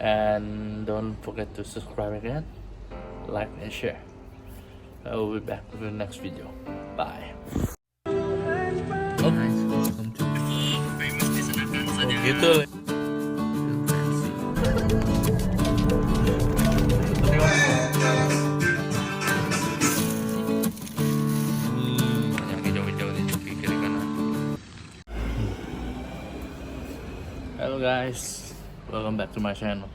and don't forget to subscribe again, like and share. I will be back with the next video. Bye. Okay, welcome to gitu. Hello guys, welcome back to my channel.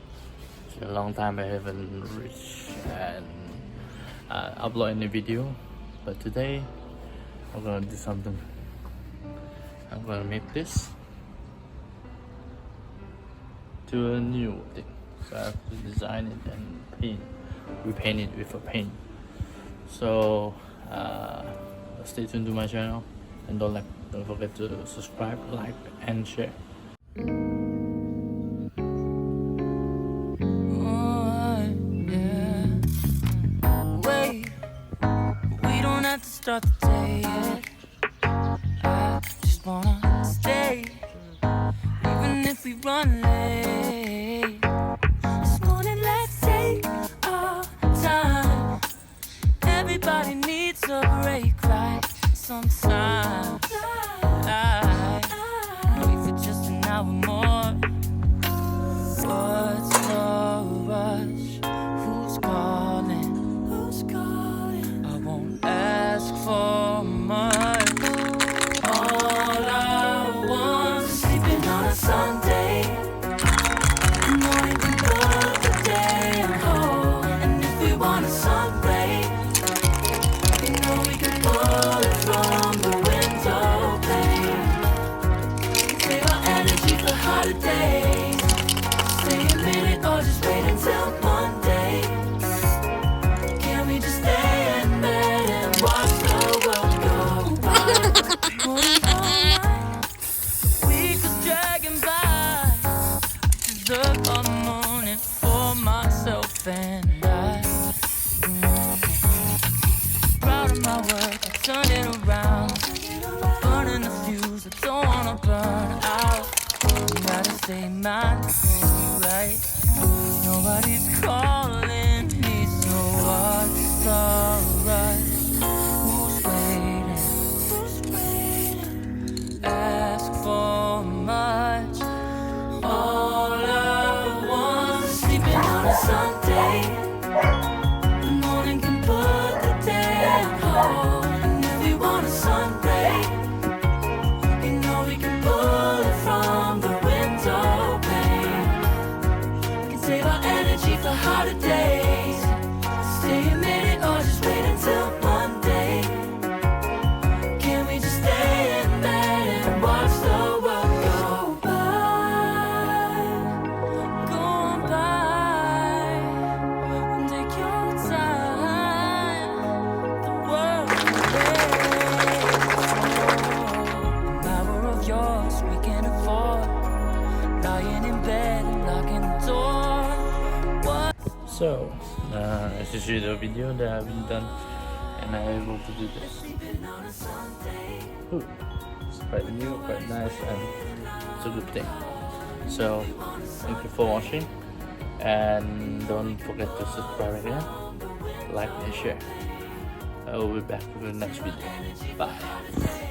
It's a long time I haven't reached and upload any video, but today I'm gonna do something. I'm gonna make this to a new thing, so I have to design it and repaint it with a paint. So stay tuned to my channel and don't forget to subscribe, like and share. To start the day yet. I just wanna stay, even if we run late. This morning, let's take our time. Everybody needs a break, right? Sometimes I wait for just an hour more. What's the rush? Who's calling? Who's calling? I won't ask for much. All I want is sleeping on a Sunday, knowing we both the day I'm home. And if we want a sun ray, you know we can pull it from the window pane. Save our energy for hotter days. Stay a minute or just wait until Monday. Can we just stay in bed and watch the world go by? Weeks was dragging by. Deserve a morning for myself and I. Proud of my work, I turn it around. I'm burning the fuse, I don't wanna burn out. Gotta stay mindful, right? Nobody's calling me, so what's the rush? Who's waiting? Ask for much. All I want is sleeping on a Sunday. The morning can put the day at home. And if we want a sun ray, you know we can pull it from the window pane. We can save our energy for hotter days. Stay a minute or just wait until Monday. Can we just stay in bed and watch the world go by? Go on by and take your time. The world is an hour of yours we can afford. Lying in bed and locking the door. What? So this is the video that I've been done, and I'm able to do this. Ooh, it's quite new, quite nice, and it's a good thing. So thank you for watching, and don't forget to subscribe again, like and share. I will be back with the next video. Bye.